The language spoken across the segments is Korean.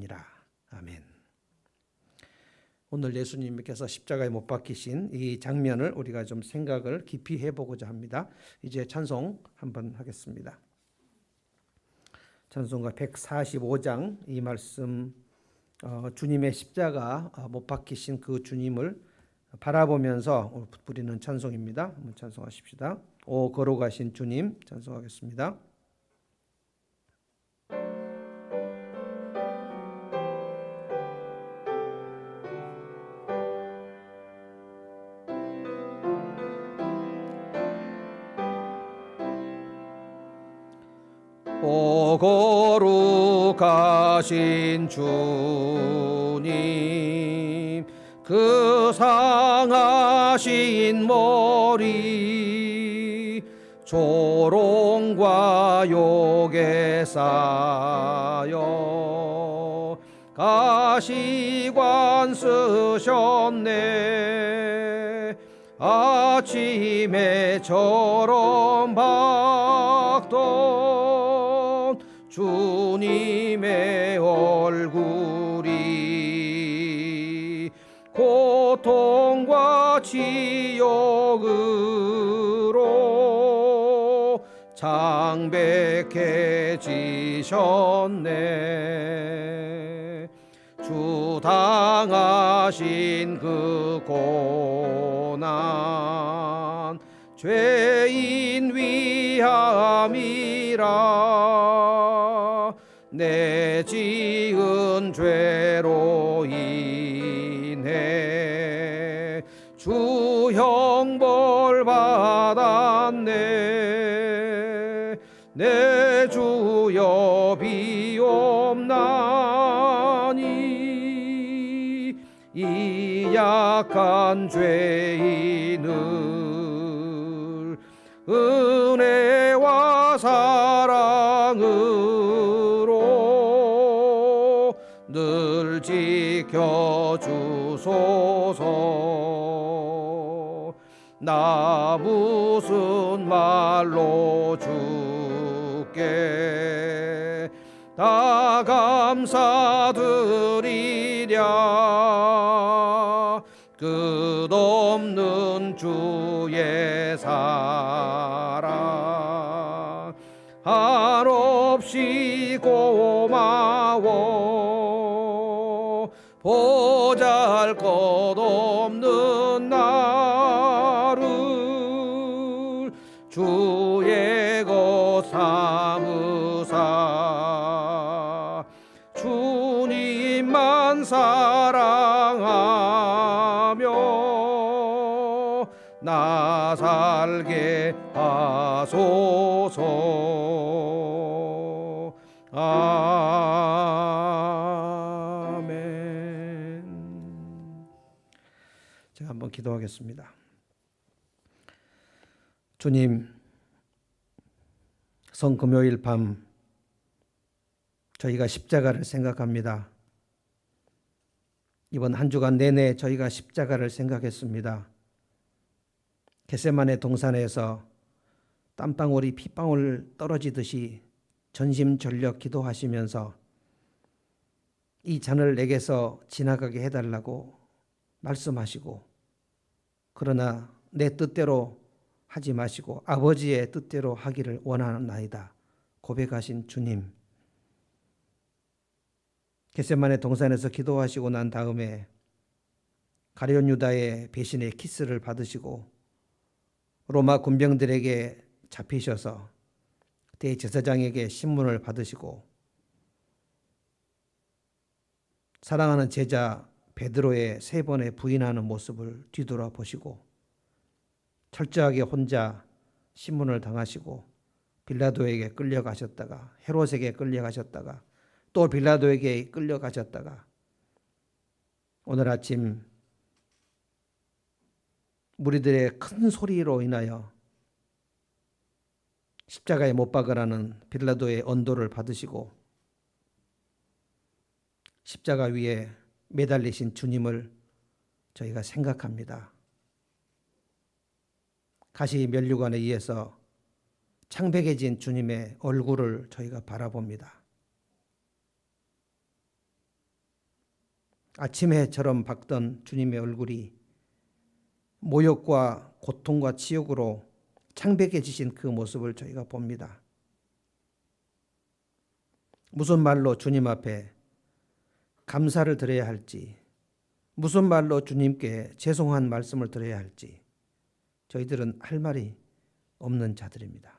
되느니라. 아멘. 오늘 예수님께서 십자가에 못 박히신 이 장면을 우리가 좀 생각을 깊이 해보고자 합니다. 이제 찬송 한번 하겠습니다. 찬송가 145장 이 말씀, 주님의 십자가 못 박히신 그 주님을 바라보면서 부르는 찬송입니다. 한번 찬송하십시다. 오 걸어가신 주님 찬송하겠습니다. 오 거룩하신 주님 그 상하신 머리 조롱과 욕에 쌓여 가시관 쓰셨네. 아침에 처럼 밝던 주님의 얼굴이 고통과 지옥으로 창백해지셨네. 주 당하신 그 고난 죄인 위함이라. 내 지은 죄로 인해 주 형벌 받았네. 내 주여 비옵나니 이 약한 죄인을 은혜와 사랑으로 늘 지켜주소서. 나 무슨 말로 주께 다 감사드리랴. 끝없는 주의 사랑 한없이 고마워. 보잘것없는 나를 주의 것 삼으사 주님만 사랑하며 나 살게 하소서. 아멘. 제가 한번 기도하겠습니다. 주님, 성금요일 밤 저희가 십자가를 생각합니다. 이번 한 주간 내내 저희가 십자가를 생각했습니다. 겟세마네 동산에서 땀방울이 핏방울 떨어지듯이 전심전력 기도하시면서 이 잔을 내게서 지나가게 해달라고 말씀하시고, 그러나 내 뜻대로 하지 마시고 아버지의 뜻대로 하기를 원하나이다 고백하신 주님, 겟세마네 동산에서 기도하시고 난 다음에 가룟 유다의 배신의 키스를 받으시고 로마 군병들에게 잡히셔서 대제사장에게 신문을 받으시고 사랑하는 제자 베드로의 3번의 부인하는 모습을 뒤돌아보시고 철저하게 혼자 신문을 당하시고 빌라도에게 끌려가셨다가 헤롯에게 끌려가셨다가 또 빌라도에게 끌려가셨다가 오늘 아침 무리들의 큰 소리로 인하여 십자가에 못 박으라는 빌라도의 언도를 받으시고 십자가 위에 매달리신 주님을 저희가 생각합니다. 가시 면류관에 의해서 창백해진 주님의 얼굴을 저희가 바라봅니다. 아침 해처럼 밝던 주님의 얼굴이 모욕과 고통과 치욕으로 창백해지신 그 모습을 저희가 봅니다. 무슨 말로 주님 앞에 감사를 드려야 할지, 무슨 말로 주님께 죄송한 말씀을 드려야 할지 저희들은 할 말이 없는 자들입니다.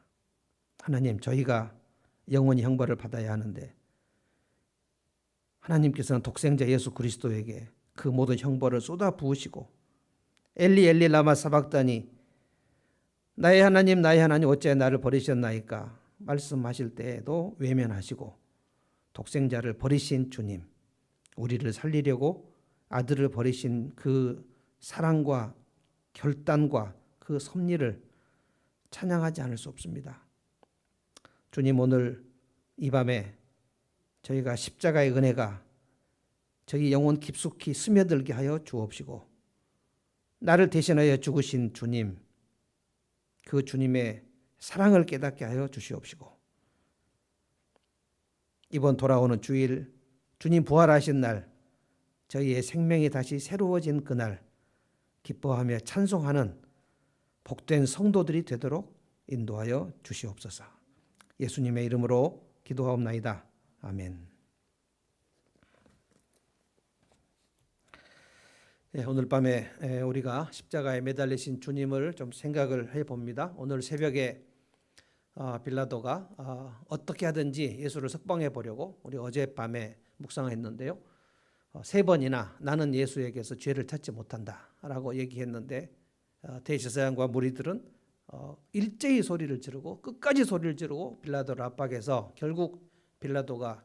하나님, 저희가 영원히 형벌을 받아야 하는데 하나님께서는 독생자 예수 그리스도에게 그 모든 형벌을 쏟아 부으시고 엘리 엘리 라마 사박다니 나의 하나님 어찌 나를 버리셨나이까 말씀하실 때에도 외면하시고 독생자를 버리신 주님, 우리를 살리려고 아들을 버리신 그 사랑과 결단과 그 섭리를 찬양하지 않을 수 없습니다. 주님, 오늘 이 밤에 저희가 십자가의 은혜가 저희 영혼 깊숙이 스며들게 하여 주옵시고 나를 대신하여 죽으신 주님, 그 주님의 사랑을 깨닫게 하여 주시옵시고 이번 돌아오는 주일 주님 부활하신 날 저희의 생명이 다시 새로워진 그날 기뻐하며 찬송하는 복된 성도들이 되도록 인도하여 주시옵소서. 예수님의 이름으로 기도하옵나이다. 아멘. 오늘 밤에 우리가 십자가에 매달리신 주님을 좀 생각을 해봅니다. 오늘 새벽에 빌라도가 어떻게 하든지 예수를 석방해 보려고 우리 어젯밤에 묵상했는데요. 3번이나 나는 예수에게서 죄를 찾지 못한다 라고 얘기했는데 대제사장과 무리들은 일제히 소리를 지르고 끝까지 소리를 지르고 빌라도를 압박해서 결국 빌라도가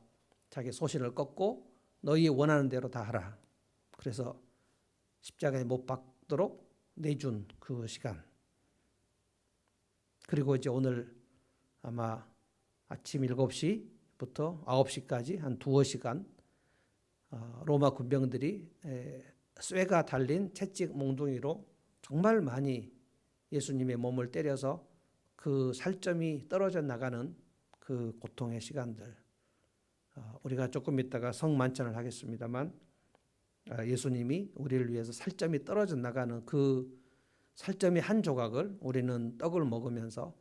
자기 소신을 꺾고 너희 원하는 대로 다 하라. 그래서 십자가에 못 박도록 내준 그 시간. 그리고 이제 오늘 아마 아침 7시부터 9시까지 한 두어 시간 로마 군병들이 쇠가 달린 채찍 몽둥이로 정말 많이 예수님의 몸을 때려서 그 살점이 떨어져 나가는 그 고통의 시간들. 우리가 조금 있다가 성만찬을 하겠습니다만 예수님이 우리를 위해서 살점이 떨어져 나가는 그 살점의 한 조각을 우리는 떡을 먹으면서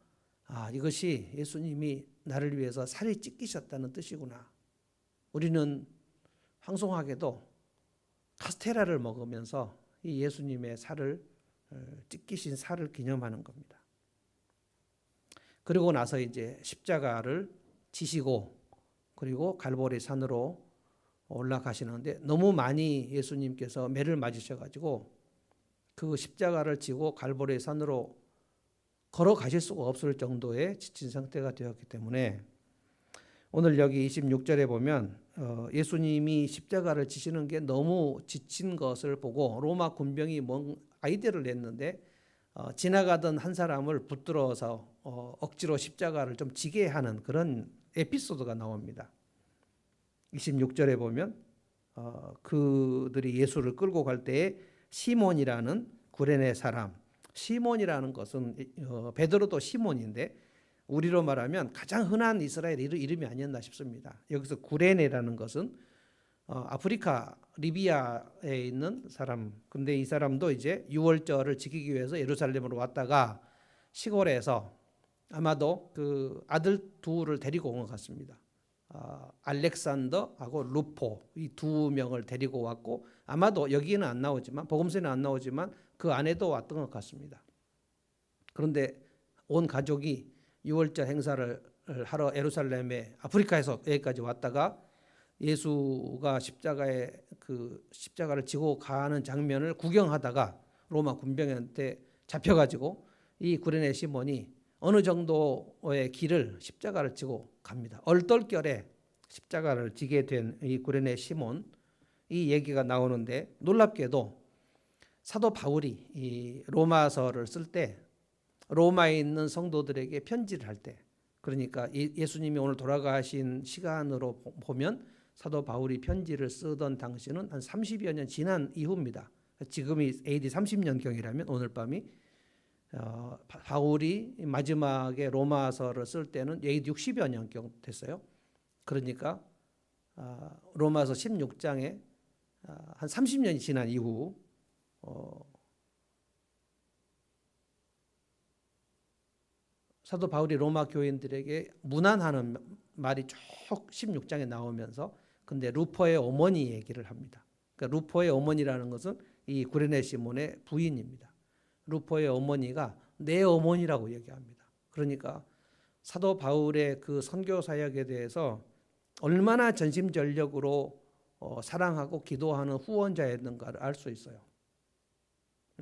이것이 예수님이 나를 위해서 살이 찢기셨다는 뜻이구나. 우리는 황송하게도 카스테라를 먹으면서 이 예수님의 살을 찢기신 살을 기념하는 겁니다. 그리고 나서 이제 십자가를 지시고 그리고 갈보리 산으로 올라가시는데 너무 많이 예수님께서 매를 맞으셔가지고 그 십자가를 지고 갈보리 산으로 걸어가실 수가 없을 정도의 지친 상태가 되었기 때문에 오늘 여기 26절에 보면 예수님이 십자가를 지시는 게 너무 지친 것을 보고 로마 군병이 뭔 아이디어를 냈는데 지나가던 한 사람을 붙들어서 억지로 십자가를 좀 지게 하는 그런 에피소드가 나옵니다. 26절에 보면 그들이 예수를 끌고 갈 때에 시몬이라는 구레네 사람, 시몬이라는 것은 베드로도 시몬인데 우리로 말하면 가장 흔한 이스라엘 이름이 아니었나 싶습니다. 여기서 구레네라는 것은 아프리카 리비아에 있는 사람. 근데 이 사람도 이제 유월절을 지키기 위해서 예루살렘으로 왔다가 시골에서 아마도 그 아들 둘을 데리고 온 것 같습니다. 알렉산더하고 루포 이 두 명을 데리고 왔고 아마도 여기는 안 나오지만 복음서에는 안 나오지만 그 안에도 왔던 것 같습니다. 그런데 온 가족이 유월절 행사를 하러 예루살렘에 아프리카에서 여기까지 왔다가 예수가 십자가를 지고 가는 장면을 구경하다가 로마 군병한테 잡혀가지고 이 구레네 시몬이 어느 정도의 길을 십자가를 지고 갑니다. 얼떨결에 십자가를 지게 된 이 구레네 시몬 이 얘기가 나오는데 놀랍게도 사도 바울이 이 로마서를 쓸 때 로마에 있는 성도들에게 편지를 할 때 그러니까 예수님이 오늘 돌아가신 시간으로 보면 사도 바울이 편지를 쓰던 당시는 한 30여 년 지난 이후입니다. 지금이 AD 30년경이라면 오늘 밤이 바울이 마지막에 로마서를 쓸 때는 AD 60여 년경 됐어요. 그러니까 로마서 16장에 한 30년이 지난 이후 사도 바울이 로마 교인들에게 문안하는 말이 쭉 16장에 나오면서 근데 루포의 어머니 얘기를 합니다. 그러니까 루포의 어머니라는 것은 이 구레네 시몬의 부인입니다. 루포의 어머니가 내 어머니라고 얘기합니다. 그러니까 사도 바울의 그 선교 사역에 대해서 얼마나 전심전력으로 사랑하고 기도하는 후원자였는가를 알 수 있어요.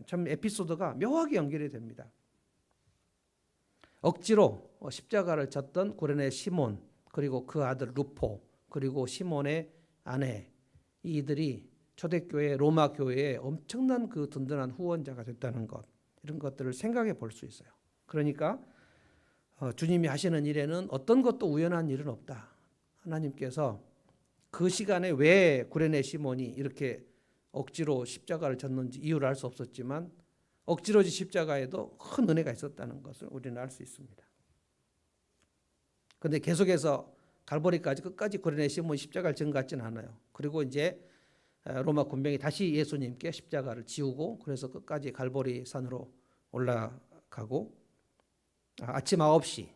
참 에피소드가 묘하게 연결이 됩니다. 억지로 십자가를 졌던 구레네 시몬, 그리고 그 아들 루포, 그리고 시몬의 아내, 이들이 초대교회 로마 교회에 엄청난 그 든든한 후원자가 됐다는 것, 이런 것들을 생각해 볼 수 있어요. 그러니까 주님이 하시는 일에는 어떤 것도 우연한 일은 없다. 하나님께서 그 시간에 왜 구레네 시몬이 이렇게 억지로 십자가를 졌는지 이유를 알 수 없었지만 억지로 진 십자가에도 큰 은혜가 있었다는 것을 우리는 알 수 있습니다. 그런데 계속해서 갈보리까지 끝까지 구레네 시몬이 십자가를 진 것 같지는 않아요. 그리고 이제 로마 군병이 다시 예수님께 십자가를 지우고 그래서 끝까지 갈보리 산으로 올라가고 아침 9시,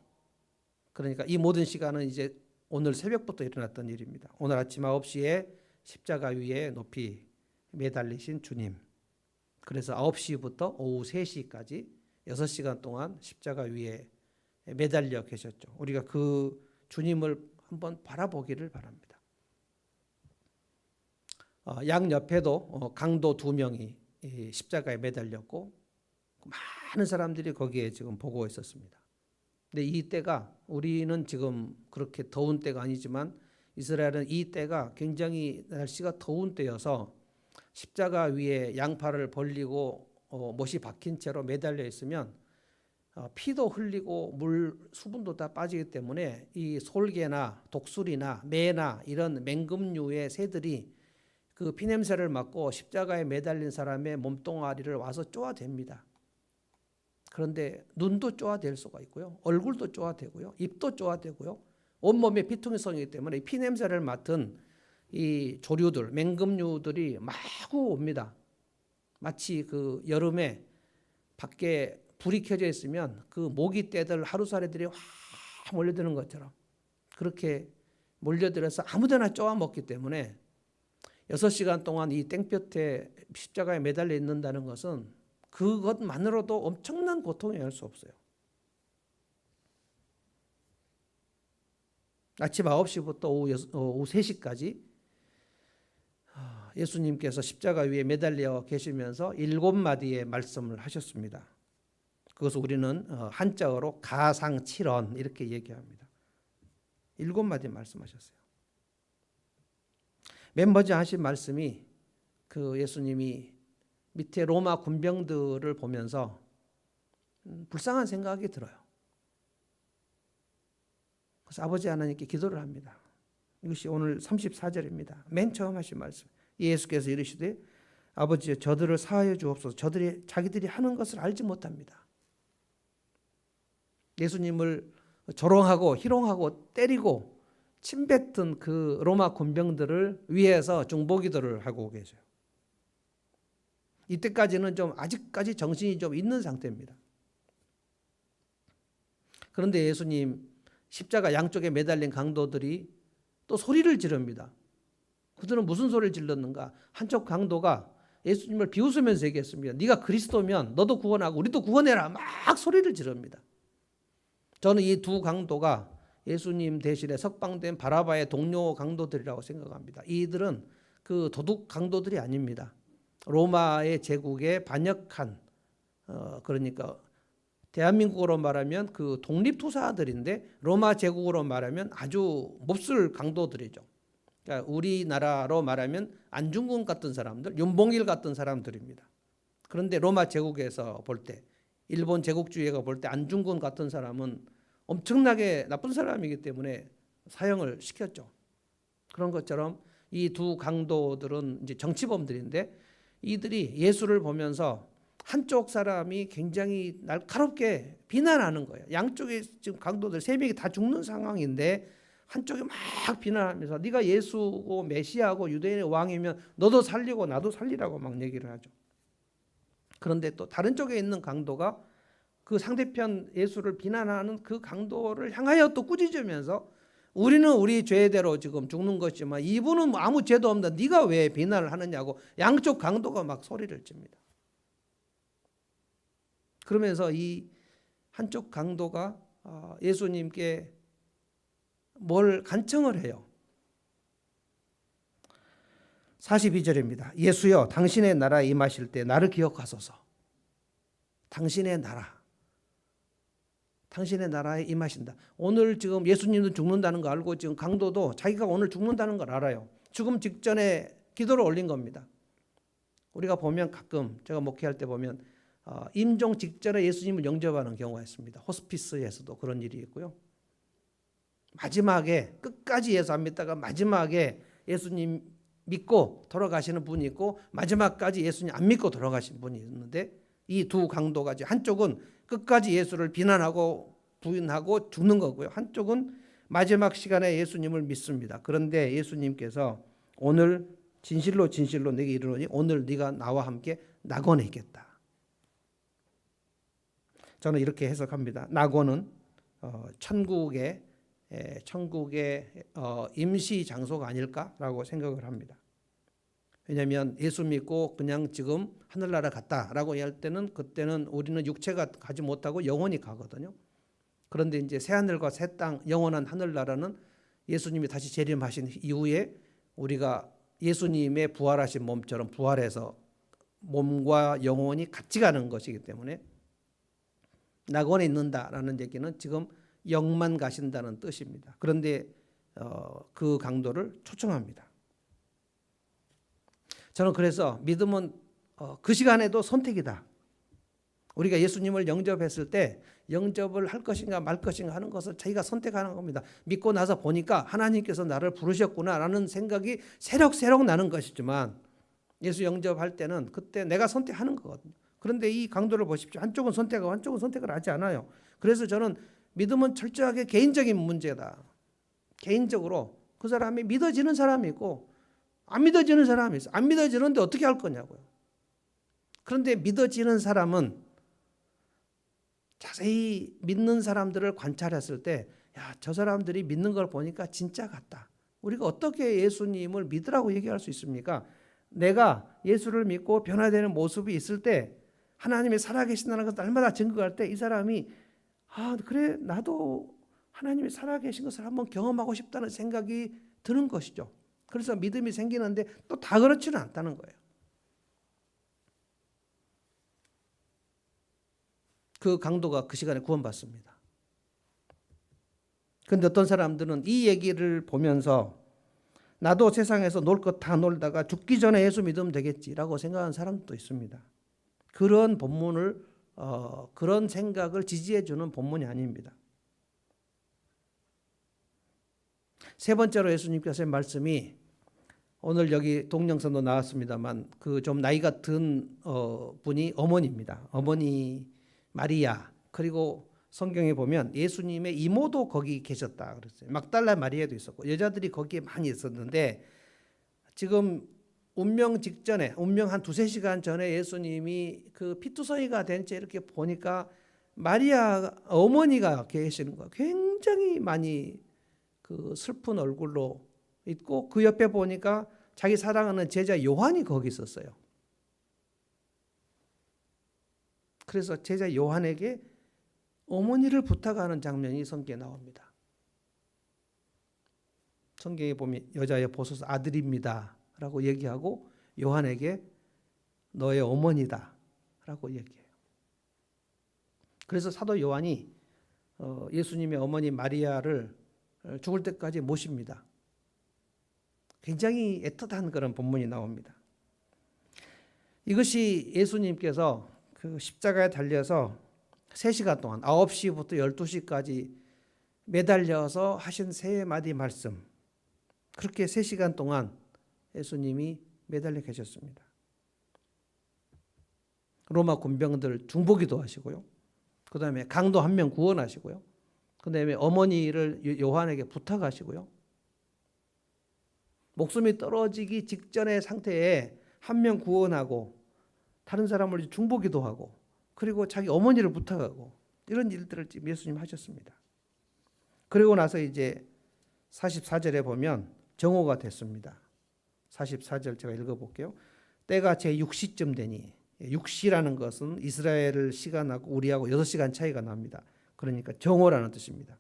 그러니까 이 모든 시간은 이제 오늘 새벽부터 일어났던 일입니다. 오늘 아침 9시에 십자가 위에 높이 매달리신 주님, 그래서 9시부터 오후 3시까지 6시간 동안 십자가 위에 매달려 계셨죠. 우리가 그 주님을 한번 바라보기를 바랍니다. 양옆에도 강도 2명이 십자가에 매달렸고 많은 사람들이 거기에 지금 보고 있었습니다. 근데 이 때가 우리는 지금 그렇게 더운 때가 아니지만 이스라엘은 이 때가 굉장히 날씨가 더운 때여서 십자가 위에 양팔을 벌리고 못이 박힌 채로 매달려 있으면 피도 흘리고 물 수분도 다 빠지기 때문에 이 솔개나 독수리나 매나 이런 맹금류의 새들이 그 피냄새를 맡고 십자가에 매달린 사람의 몸뚱아리를 와서 쪼아댑니다. 그런데 눈도 쪼아댈 수가 있고요, 얼굴도 쪼아대고요, 입도 쪼아대고요, 온몸에 피통성이기 때문에 피냄새를 맡은 이 조류들, 맹금류들이 마구 옵니다. 마치 그 여름에 밖에 불이 켜져 있으면 그 모기 떼들 하루살이들이 확 몰려드는 것처럼 그렇게 몰려들어서 아무데나 쪼아 먹기 때문에 6시간 동안 이 땡볕에 십자가에 매달려 있는다는 것은 그것만으로도 엄청난 고통이 할 수 없어요. 아침 9시부터 오후 3시까지 예수님께서 십자가 위에 매달려 계시면서 7마디의 말씀을 하셨습니다. 그것을 우리는 한자어로 가상칠언 이렇게 얘기합니다. 7마디 말씀하셨어요. 맨 먼저 하신 말씀이 그 예수님이 밑에 로마 군병들을 보면서 불쌍한 생각이 들어요. 그래서 아버지 하나님께 기도를 합니다. 이것이 오늘 34절입니다. 맨 처음 하신 말씀. 예수께서 이르시되 아버지 저들을 사하여 주옵소서. 저들이 자기들이 하는 것을 알지 못합니다. 예수님을 조롱하고 희롱하고 때리고 침뱉은 그 로마 군병들을 위해서 중보기도를 하고 계세요. 이때까지는 좀 아직까지 정신이 좀 있는 상태입니다. 그런데 예수님 십자가 양쪽에 매달린 강도들이 또 소리를 지릅니다. 그들은 무슨 소리를 질렀는가? 한쪽 강도가 예수님을 비웃으면서 얘기했습니다. 네가 그리스도면 너도 구원하고 우리도 구원해라. 막 소리를 지릅니다. 저는 이 두 강도가 예수님 대신에 석방된 바라바의 동료 강도들이라고 생각합니다. 이들은 그 도둑 강도들이 아닙니다. 로마의 제국에 반역한 그러니까 대한민국으로 말하면 그 독립투사들인데 로마 제국으로 말하면 아주 몹쓸 강도들이죠. 그러니까 우리나라로 말하면 안중근 같은 사람들, 윤봉길 같은 사람들입니다. 그런데 로마 제국에서 볼 때, 일본 제국주의가 볼 때 안중근 같은 사람은 엄청나게 나쁜 사람이기 때문에 사형을 시켰죠. 그런 것처럼 이 두 강도들은 이제 정치범들인데 이들이 예수를 보면서 한쪽 사람이 굉장히 날카롭게 비난하는 거예요. 양쪽에 지금 강도들 3명이 다 죽는 상황인데 한쪽이 막 비난하면서 네가 예수고 메시아고 유대인의 왕이면 너도 살리고 나도 살리라고 막 얘기를 하죠. 그런데 또 다른 쪽에 있는 강도가 그 상대편 예수를 비난하는 그 강도를 향하여 또 꾸짖으면서 우리는 우리 죄대로 지금 죽는 것이지만 이분은 아무 죄도 없는데 네가 왜 비난을 하느냐고 양쪽 강도가 막 소리를 칩니다. 그러면서 이 한쪽 강도가 예수님께 뭘 간청을 해요. 42절입니다. 예수여 당신의 나라에 임하실 때 나를 기억하소서. 당신의 나라에 임하신다. 오늘 지금 예수님도 죽는다는 거 알고 지금 강도도 자기가 오늘 죽는다는 걸 알아요. 죽음 직전에 기도를 올린 겁니다. 우리가 보면 가끔 제가 목회할 때 보면 임종 직전에 예수님을 영접하는 경우가 있습니다. 호스피스에서도 그런 일이 있고요. 마지막에 끝까지 예수 안 믿다가 마지막에 예수님 믿고 돌아가시는 분이 있고 마지막까지 예수님 안 믿고 돌아가신 분이 있는데 이 두 강도가 한쪽은 끝까지 예수를 비난하고 부인하고 죽는 거고요. 한쪽은 마지막 시간에 예수님을 믿습니다. 그런데 예수님께서 오늘 진실로 진실로 내게 이르노니 오늘 네가 나와 함께 낙원에 있겠다. 저는 이렇게 해석합니다. 낙원은 천국의 임시 장소가 아닐까라고 생각을 합니다. 왜냐하면 예수 믿고 그냥 지금 하늘나라 갔다라고 할 때는 그때는 우리는 육체가 가지 못하고 영혼이 가거든요. 그런데 이제 새 하늘과 새 땅, 영원한 하늘나라는 예수님이 다시 재림하신 이후에 우리가 예수님의 부활하신 몸처럼 부활해서 몸과 영혼이 같이 가는 것이기 때문에 낙원에 있는다라는 얘기는 지금 영만 가신다는 뜻입니다. 그런데 그 강도를 초청합니다. 저는 그래서 믿음은 그 시간에도 선택이다. 우리가 예수님을 영접했을 때 영접을 할 것인가 말 것인가 하는 것을 자기가 선택하는 겁니다. 믿고 나서 보니까 하나님께서 나를 부르셨구나라는 생각이 새록새록 나는 것이지만 예수 영접할 때는 그때 내가 선택하는 거거든요. 그런데 이 강도를 보십시오. 한쪽은 선택하고 한쪽은 선택을 하지 않아요. 그래서 저는 믿음은 철저하게 개인적인 문제다. 개인적으로 그 사람이 믿어지는 사람이 있고 안 믿어지는 사람이 있어요. 안 믿어지는데 어떻게 할 거냐고요. 그런데 믿어지는 사람은 자세히 믿는 사람들을 관찰했을 때 야, 저 사람들이 믿는 걸 보니까 진짜 같다. 우리가 어떻게 예수님을 믿으라고 얘기할 수 있습니까? 내가 예수를 믿고 변화되는 모습이 있을 때 하나님이 살아계신다는 것을 날마다 증거할 때 이 사람이 그래 나도 하나님이 살아계신 것을 한번 경험하고 싶다는 생각이 드는 것이죠. 그래서 믿음이 생기는데 또 다 그렇지는 않다는 거예요. 그 강도가 그 시간에 구원받습니다. 그런데 어떤 사람들은 이 얘기를 보면서 나도 세상에서 놀 것 다 놀다가 죽기 전에 예수 믿으면 되겠지라고 생각하는 사람도 있습니다. 그런 본문을 그런 생각을 지지해 주는 본문이 아닙니다. 세 번째로 예수님께서의 말씀이 오늘 여기 동영상도 나왔습니다만 그 좀 나이가 든 분이 어머니입니다. 어머니 마리아, 그리고 성경에 보면 예수님의 이모도 거기 계셨다 그랬어요. 막달라 마리아도 있었고 여자들이 거기에 많이 있었는데 지금 운명 직전에 운명 한 2-3시간 전에 예수님이 그 피투성이가 된 채 이렇게 보니까 마리아 어머니가 계시는 거예요. 굉장히 많이 그 슬픈 얼굴로 있고 그 옆에 보니까 자기 사랑하는 제자 요한이 거기 있었어요. 그래서 제자 요한에게 어머니를 부탁하는 장면이 성경에 나옵니다. 성경에 보면 여자여 보소서 아들입니다 라고 얘기하고 요한에게 너의 어머니다 라고 얘기해요. 그래서 사도 요한이 예수님의 어머니 마리아를 죽을 때까지 모십니다. 굉장히 애틋한 그런 본문이 나옵니다. 이것이 예수님께서 그 십자가에 달려서 3시간 동안 9시부터 12시까지 매달려서 하신 3마디 말씀, 그렇게 3시간 동안 예수님이 매달려 계셨습니다. 로마 군병들 중보기도 하시고요. 그 다음에 강도 한 명 구원하시고요. 그다음에 어머니를 요한에게 부탁하시고요. 목숨이 떨어지기 직전의 상태에 한 명 구원하고 다른 사람을 중보기도 하고 그리고 자기 어머니를 부탁하고 이런 일들을 지금 예수님 하셨습니다. 그리고 나서 이제 44절에 보면 정오가 됐습니다. 44절 제가 읽어볼게요. 때가 제6시쯤 되니, 6시라는 것은 이스라엘 시간하고 우리하고 6시간 차이가 납니다. 그러니까 정오라는 뜻입니다.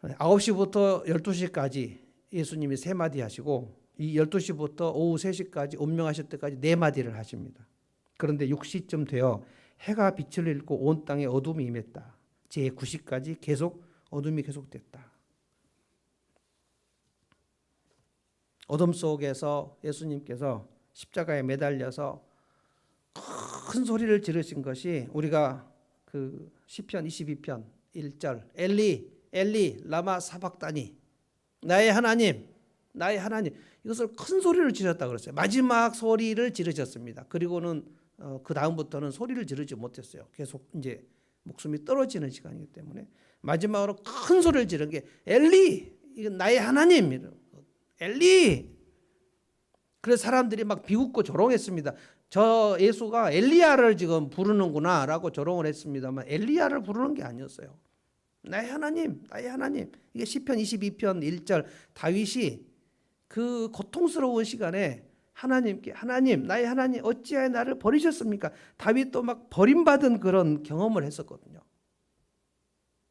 9시부터 12시까지 예수님이 3마디 하시고 이 12시부터 오후 3시까지 운명하실 때까지 4마디를 하십니다. 그런데 6시쯤 되어 해가 빛을 잃고 온 땅에 어둠이 임했다. 제9시까지 계속 어둠이 계속됐다. 어둠 속에서 예수님께서 십자가에 매달려서 큰 소리를 지르신 것이 우리가 그 시편 22편 1절 엘리 엘리 라마 사박다니 나의 하나님 나의 하나님 이것을 큰 소리를 지르셨다고 그랬어요. 마지막 소리를 지르셨습니다. 그리고는 그 다음부터는 소리를 지르지 못했어요. 계속 이제 목숨이 떨어지는 시간이기 때문에 마지막으로 큰 소리를 지른 게 엘리 이건 나의 하나님 엘리. 그래서 사람들이 막 비웃고 조롱했습니다. 저 예수가 엘리야를 지금 부르는구나 라고 조롱을 했습니다만 엘리야를 부르는 게 아니었어요. 나의 하나님 나의 하나님. 이게 시편 22편 1절 다윗이 그 고통스러운 시간에 하나님께 하나님 나의 하나님 어찌하여 나를 버리셨습니까? 다윗도 막 버림받은 그런 경험을 했었거든요.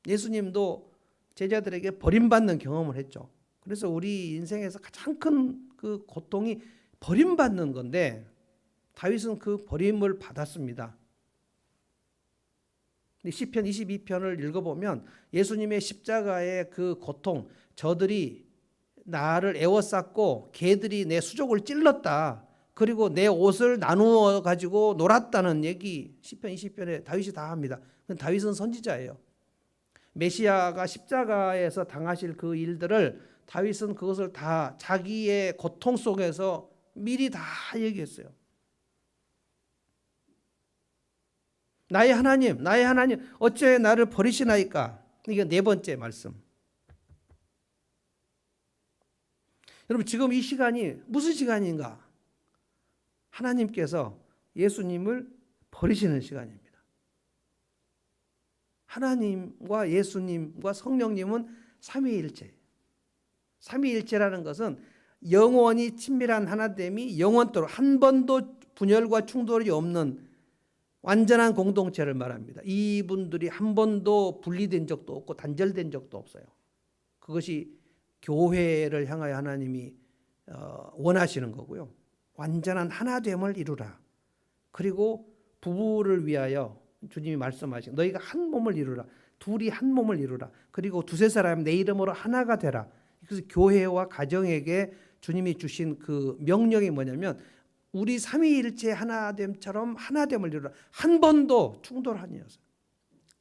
예수님도 제자들에게 버림받는 경험을 했죠. 그래서 우리 인생에서 가장 큰 그 고통이 버림받는 건데 다윗은 그 버림을 받았습니다. 시편 22편을 읽어보면 예수님의 십자가의 그 고통, 저들이 나를 에워쌌고 개들이 내 수족을 찔렀다. 그리고 내 옷을 나누어 가지고 놀았다는 얘기 시편 20편에 다윗이 다 합니다. 다윗은 선지자예요. 메시아가 십자가에서 당하실 그 일들을 다윗은 그것을 다 자기의 고통 속에서 미리 다 얘기했어요. 나의 하나님 어찌하여 나를 버리시나이까. 이게 4번째 말씀. 여러분 지금 이 시간이 무슨 시간인가? 하나님께서 예수님을 버리시는 시간입니다. 하나님과 예수님과 성령님은 삼위일체. 삼위일체라는 것은 영원히 친밀한 하나됨이 영원토록 한 번도 분열과 충돌이 없는 완전한 공동체를 말합니다. 이분들이 한 번도 분리된 적도 없고 단절된 적도 없어요. 그것이 교회를 향하여 하나님이 원하시는 거고요. 완전한 하나됨을 이루라. 그리고 부부를 위하여 주님이 말씀하신 너희가 한 몸을 이루라. 둘이 한 몸을 이루라. 그리고 두세 사람 내 이름으로 하나가 되라. 그래서 교회와 가정에게 주님이 주신 그 명령이 뭐냐면 우리 삼위일체 하나됨처럼 하나됨을 이루라. 한 번도 충돌 아니었어요.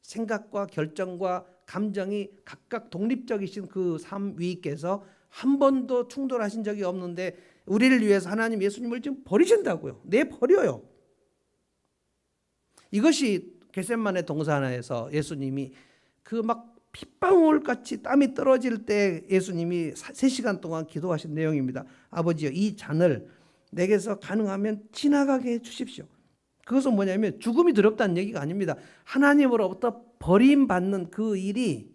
생각과 결정과 감정이 각각 독립적이신 그 삼위께서 한 번도 충돌하신 적이 없는데 우리를 위해서 하나님 예수님을 지금 버리신다고요. 내버려요. 이것이 겟세마네 동산에서 예수님이 그 막 핏방울같이 땀이 떨어질 때 예수님이 3시간 동안 기도하신 내용입니다. 아버지여 이 잔을 내게서 가능하면 지나가게 해주십시오. 그것은 뭐냐면 죽음이 두렵다는 얘기가 아닙니다. 하나님으로부터 버림받는 그 일이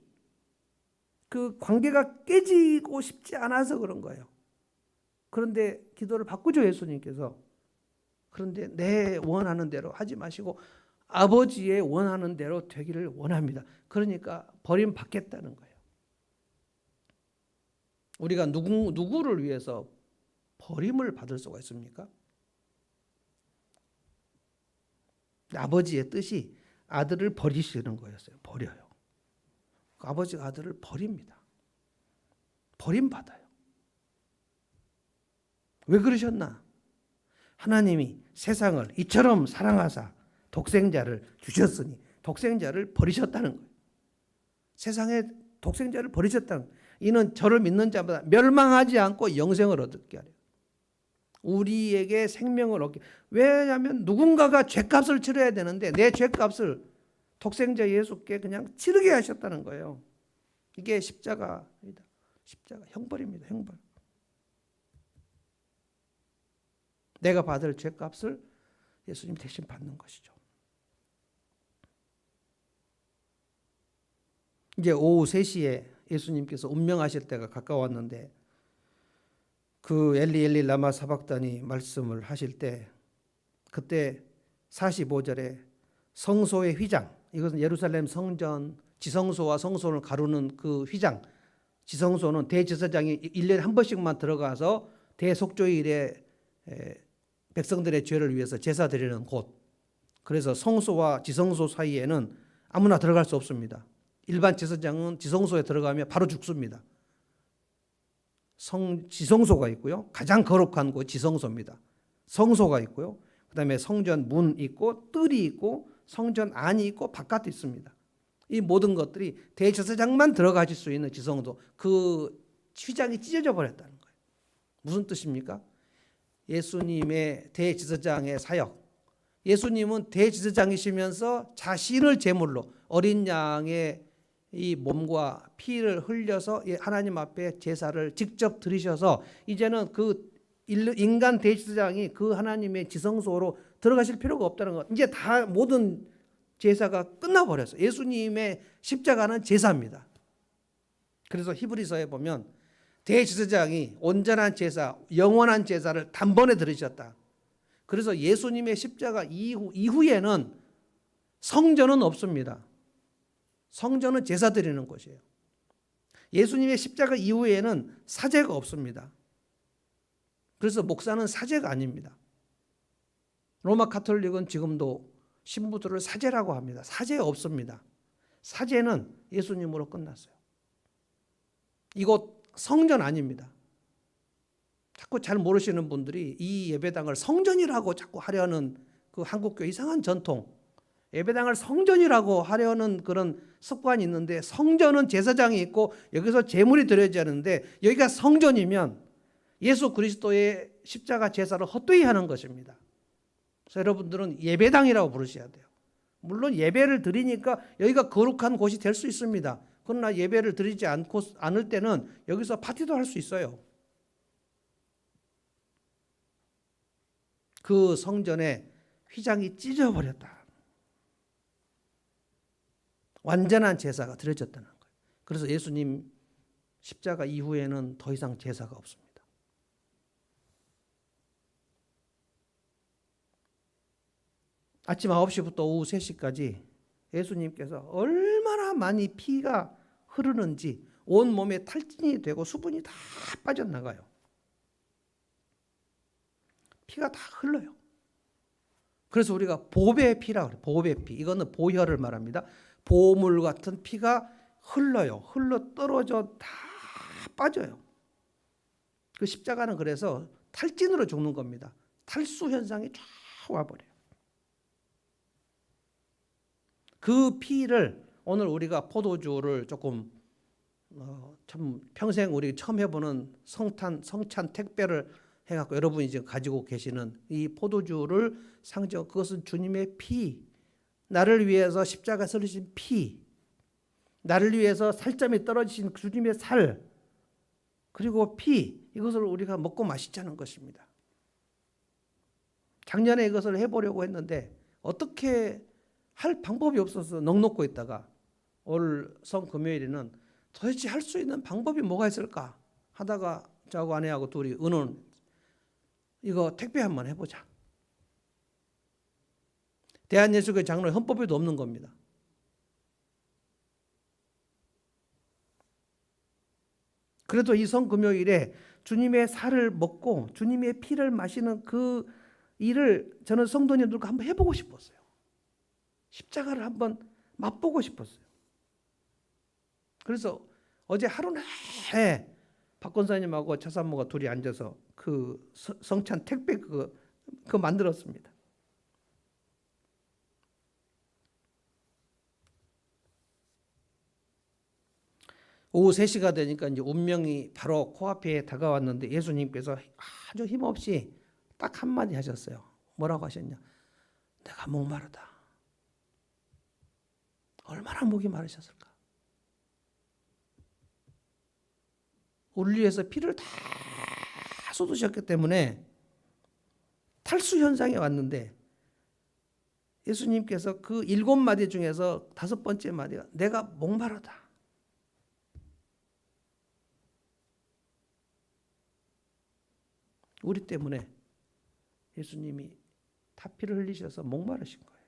그 관계가 깨지고 싶지 않아서 그런 거예요. 그런데 기도를 바꾸죠 예수님께서. 그런데 내 원하는 대로 하지 마시고 아버지의 원하는 대로 되기를 원합니다. 그러니까 버림받겠다는 거예요. 우리가 누구를 위해서 버림을 받을 수가 있습니까? 아버지의 뜻이 아들을 버리시는 거였어요. 버려요. 아버지가 아들을 버립니다. 버림받아요. 왜 그러셨나? 하나님이 세상을 이처럼 사랑하사 독생자를 주셨으니 독생자를 버리셨다는 거예요. 세상에 독생자를 버리셨다는 거예요. 이는 저를 믿는 자마다 멸망하지 않고 영생을 얻게 하려. 우리에게 생명을 얻게. 왜냐하면 누군가가 죗값을 치러야 되는데 내 죗값을 독생자 예수께 그냥 치르게 하셨다는 거예요. 이게 십자가입니다. 십자가 형벌입니다. 형벌. 내가 받을 죄값을 예수님 대신 받는 것이죠. 이제 오후 3시에 예수님께서 운명하실 때가 가까웠는데 그 엘리 엘리 라마 사박다니 말씀을 하실 때 그때 45절에 성소의 휘장, 이것은 예루살렘 성전 지성소와 성소를 가르는 그 휘장, 지성소는 대제사장이 1년에 한 번씩만 들어가서 대속죄일에 백성들의 죄를 위해서 제사 드리는 곳. 그래서 성소와 지성소 사이에는 아무나 들어갈 수 없습니다. 일반 제사장은 지성소에 들어가면 바로 죽습니다. 지성소가 있고요. 가장 거룩한 곳 지성소입니다. 성소가 있고요. 그 다음에 성전 문 있고 뜰이 있고 성전 안이 있고 바깥도 있습니다. 이 모든 것들이 대제사장만 들어가실 수 있는 지성소, 그 휘장이 찢어져 버렸다는 거예요. 무슨 뜻입니까? 예수님의 대제사장의 사역. 예수님은 대제사장이시면서 자신을 제물로 어린 양의 이 몸과 피를 흘려서 하나님 앞에 제사를 직접 드리셔서 이제는 그 인간 대제사장이 그 하나님의 지성소로 들어가실 필요가 없다는 것. 이제 다 모든 제사가 끝나버렸어요. 예수님의 십자가는 제사입니다. 그래서 히브리서에 보면 대제사장이 온전한 제사, 영원한 제사를 단번에 드리셨다. 그래서 예수님의 십자가 이후에는 성전은 없습니다. 성전은 제사 드리는 곳이에요. 예수님의 십자가 이후에는 사제가 없습니다. 그래서 목사는 사제가 아닙니다. 로마 가톨릭은 지금도 신부들을 사제라고 합니다. 사제 없습니다. 사제는 예수님으로 끝났어요. 이곳 성전 아닙니다. 자꾸 잘 모르시는 분들이 이 예배당을 성전이라고 자꾸 하려는 그 한국교 이상한 전통, 예배당을 성전이라고 하려는 그런 습관이 있는데, 성전은 제사장이 있고 여기서 제물이 드려져야 하는데 여기가 성전이면 예수 그리스도의 십자가 제사를 헛되이 하는 것입니다. 그래서 여러분들은 예배당이라고 부르셔야 돼요. 물론 예배를 드리니까 여기가 거룩한 곳이 될 수 있습니다. 그러나 예배를 드리지 않을 때는 여기서 파티도 할 수 있어요. 그 성전에 휘장이 찢어버렸다. 완전한 제사가 드려졌다는 거예요. 그래서 예수님 십자가 이후에는 더 이상 제사가 없습니다. 아침 9시부터 오후 3시까지 예수님께서 얼마나 많이 피가 흐르는지 온 몸에 탈진이 되고 수분이 다 빠져나가요. 피가 다 흘러요. 그래서 우리가 보배의 피라고 그래요. 보배의 피. 이거는 보혈을 말합니다. 보물 같은 피가 흘러요. 흘러 떨어져 다 빠져요. 그 십자가는 그래서 탈진으로 죽는 겁니다. 탈수 현상이 쫙 와버려요. 그 피를 오늘 우리가 포도주를 조금 참 평생 우리 처음 해보는 성찬 택배를 해갖고 여러분이 지금 가지고 계시는 이 포도주를 상징, 그것은 주님의 피, 나를 위해서 십자가 쓰러진 피, 나를 위해서 살점이 떨어지신 주님의 살, 그리고 피, 이것을 우리가 먹고 마시자는 것입니다. 작년에 이것을 해보려고 했는데 어떻게 할 방법이 없어서 넋놓고 있다가 올 성금요일에는 도대체 할 수 있는 방법이 뭐가 있을까 하다가 저하고 아내하고 둘이 의논, 이거 택배 한번 해보자. 대한예수교회 장로의 헌법에도 없는 겁니다. 그래도 이 성금요일에 주님의 살을 먹고 주님의 피를 마시는 그 일을 저는 성도님들과 한번 해보고 싶었어요. 십자가를 한번 맛보고 싶었어요. 그래서 어제 하루 내내 박 권사님하고 차산모가 둘이 앉아서 그 성찬 택배 그거 만들었습니다. 오후 3시가 되니까 이제 운명이 바로 코앞에 다가왔는데 예수님께서 아주 힘없이 딱 한마디 하셨어요. 뭐라고 하셨냐? 내가 목마르다. 얼마나 목이 마르셨을까? 우리를 위해서 피를 다 쏟으셨기 때문에 탈수 현상이 왔는데 예수님께서 그 7마디 중에서 5번째 마디가 내가 목마르다. 우리 때문에 예수님이 다 피를 흘리셔서 목마르신 거예요.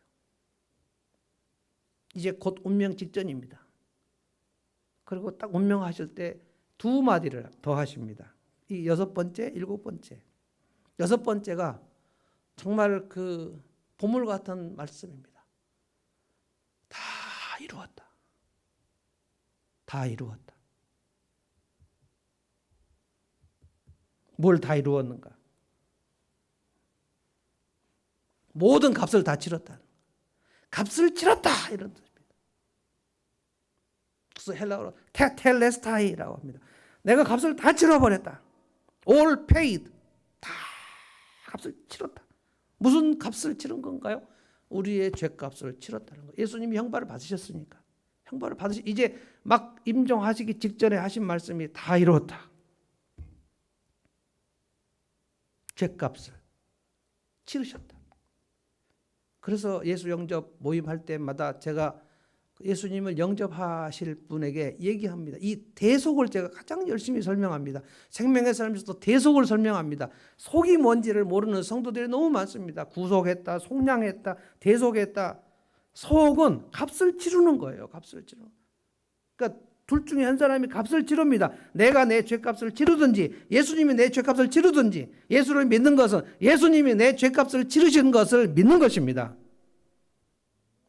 이제 곧 운명 직전입니다. 그리고 딱 운명하실 때 2마디를 더 하십니다. 이 6번째, 7번째. 6번째가 정말 그 보물 같은 말씀입니다. 다 이루었다. 다 이루었다. 뭘 다 이루었는가? 모든 값을 다 치렀다. 값을 치렀다 이런 뜻입니다. 그래서 헬라어로 테텔레스타이라고 합니다. 내가 값을 다 치러버렸다. All paid. 다 값을 치렀다. 무슨 값을 치른 건가요? 우리의 죄값을 치렀다는 거예요. 예수님이 형벌을 받으셨으니까. 형벌을 이제 막 임종하시기 직전에 하신 말씀이 다 이루었다. 죄값을 치르셨다. 그래서 예수 영접 모임할 때마다 제가 예수님을 영접하실 분에게 얘기합니다. 이 대속을 제가 가장 열심히 설명합니다. 생명의 삶에서도 대속을 설명합니다. 속이 뭔지를 모르는 성도들이 너무 많습니다. 구속했다, 속량했다, 대속했다. 속은 값을 치르는 거예요. 값을 치르는. 그러니까 둘 중에 한 사람이 값을 치릅니다. 내가 내 죄값을 치르든지 예수님이 내 죄값을 치르든지. 예수를 믿는 것은 예수님이 내 죄값을 치르신 것을 믿는 것입니다.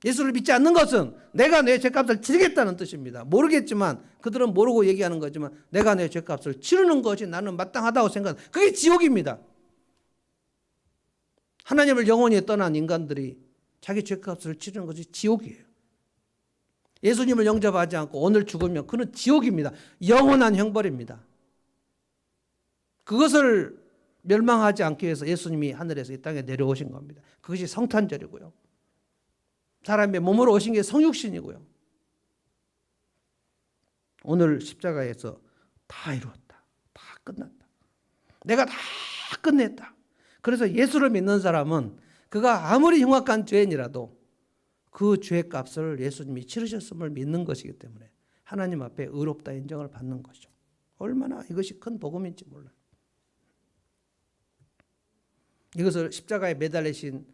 예수를 믿지 않는 것은 내가 내 죄값을 치르겠다는 뜻입니다. 모르겠지만 그들은 모르고 얘기하는 거지만 내가 내 죄값을 치르는 것이 나는 마땅하다고 생각합니다. 그게 지옥입니다. 하나님을 영원히 떠난 인간들이 자기 죄값을 치르는 것이 지옥이에요. 예수님을 영접하지 않고 오늘 죽으면 그는 지옥입니다. 영원한 형벌입니다. 그것을 멸망하지 않기 위해서 예수님이 하늘에서 이 땅에 내려오신 겁니다. 그것이 성탄절이고요. 사람의 몸으로 오신 게 성육신이고요. 오늘 십자가에서 다 이루었다. 다 끝났다. 내가 다 끝냈다. 그래서 예수를 믿는 사람은 그가 아무리 흉악한 죄인이라도 그 죄값을 예수님이 치르셨음을 믿는 것이기 때문에 하나님 앞에 의롭다 인정을 받는 것이죠. 얼마나 이것이 큰 복음인지 몰라요. 이것을 십자가에 매달리신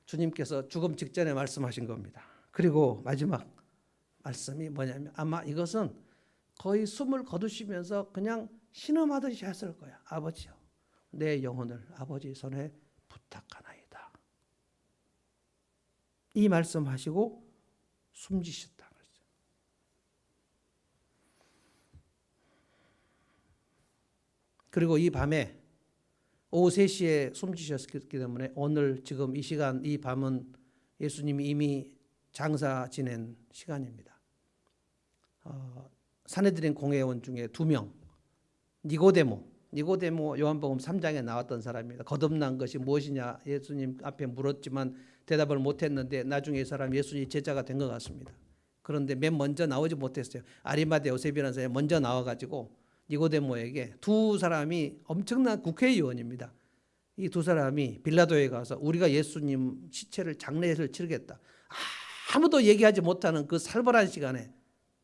주님께서 죽음 직전에 말씀하신 겁니다. 그리고 마지막 말씀이 뭐냐면 아마 이것은 거의 숨을 거두시면서 그냥 신음하듯이 했을 거야. 아버지요, 내 영혼을 아버지 손에 부탁하나이다. 이 말씀하시고 숨지셨다. 그리고 이 밤에 오후 3시에 숨지셨기 때문에 오늘 지금 이 시간 이 밤은 예수님이 이미 장사 지낸 시간입니다. 산헤드린 공회원 중에 2명 니고데모 요한복음 3장에 나왔던 사람입니다. 거듭난 것이 무엇이냐 예수님 앞에 물었지만 대답을 못했는데 나중에 이 사람 예수님 제자가 된 것 같습니다. 그런데 맨 먼저 나오지 못했어요. 아리마대 요셉이라는 사람이 먼저 나와가지고 니고데모에게 두 사람이 엄청난 국회의원입니다. 이 두 사람이 빌라도에 가서 우리가 예수님 시체를 장례를 치르겠다. 아무도 얘기하지 못하는 그 살벌한 시간에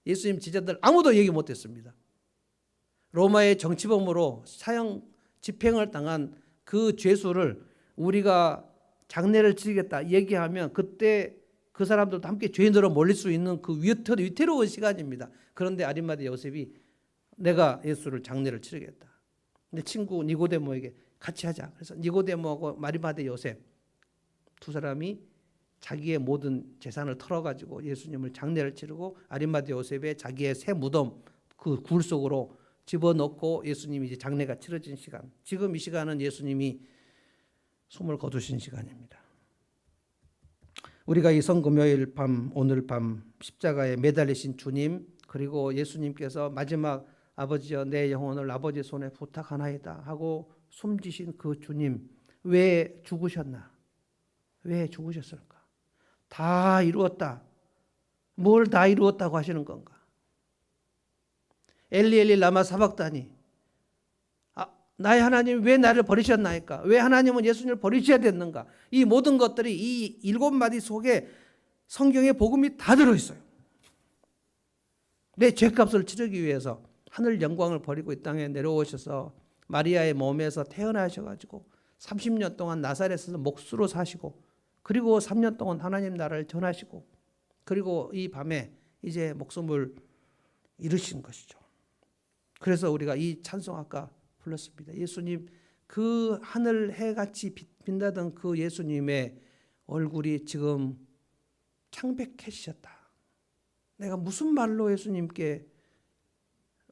예수님 제자들 아무도 얘기 못했습니다. 로마의 정치범으로 사형 집행을 당한 그 죄수를 우리가 장례를 치르겠다 얘기하면 그때 그 사람들도 함께 죄인으로 몰릴 수 있는 그 위태로운 시간입니다. 그런데 아리마대 요셉이 내가 예수를 장례를 치르겠다. 내 친구 니고데모에게 같이 하자. 그래서 니고데모하고 아리마대 요셉 두 사람이 자기의 모든 재산을 털어가지고 예수님을 장례를 치르고 아리마대 요셉의 자기의 새 무덤 그 굴 속으로 집어넣고 예수님이 이제 장례가 치러진 시간. 지금 이 시간은 예수님이 숨을 거두신 시간입니다. 우리가 이 성금요일 밤 오늘 밤 십자가에 매달리신 주님 그리고 예수님께서 마지막 아버지여 내 영혼을 아버지 손에 부탁하나이다 하고 숨지신 그 주님 왜 죽으셨나? 왜 죽으셨을까? 다 이루었다 뭘 다 이루었다고 하시는 건가? 엘리 엘리 라마 사박다니. 나의 하나님 왜 나를 버리셨나이까? 왜 하나님은 예수님을 버리셔야 됐는가? 이 모든 것들이 이 7마디 속에 성경의 복음이 다 들어있어요. 내 죄값을 치르기 위해서 하늘 영광을 버리고 이 땅에 내려오셔서 마리아의 몸에서 태어나셔가지고 30년 동안 나사렛에서 목수로 사시고, 그리고 3년 동안 하나님 나라를 전하시고, 그리고 이 밤에 이제 목숨을 이루신 것이죠. 그래서 우리가 이 찬송 아까 불렀습니다. 예수님, 그 하늘 해같이 빛나던 그 예수님의 얼굴이 지금 창백해지셨다. 내가 무슨 말로 예수님께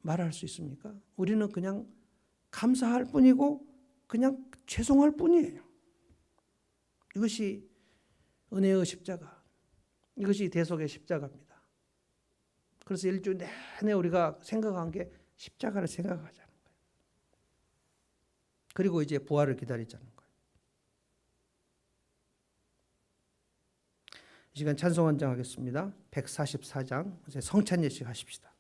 말할 수 있습니까? 우리는 그냥 감사할 뿐이고 그냥 죄송할 뿐이에요. 이것이 은혜의 십자가, 이것이 대속의 십자가입니다. 그래서 일주일 내내 우리가 생각한 게 십자가를 생각하자는 거예요. 그리고 이제 부활을 기다리자는 거예요. 이 시간 찬송 한장 하겠습니다. 144장 성찬 예식 하십시다.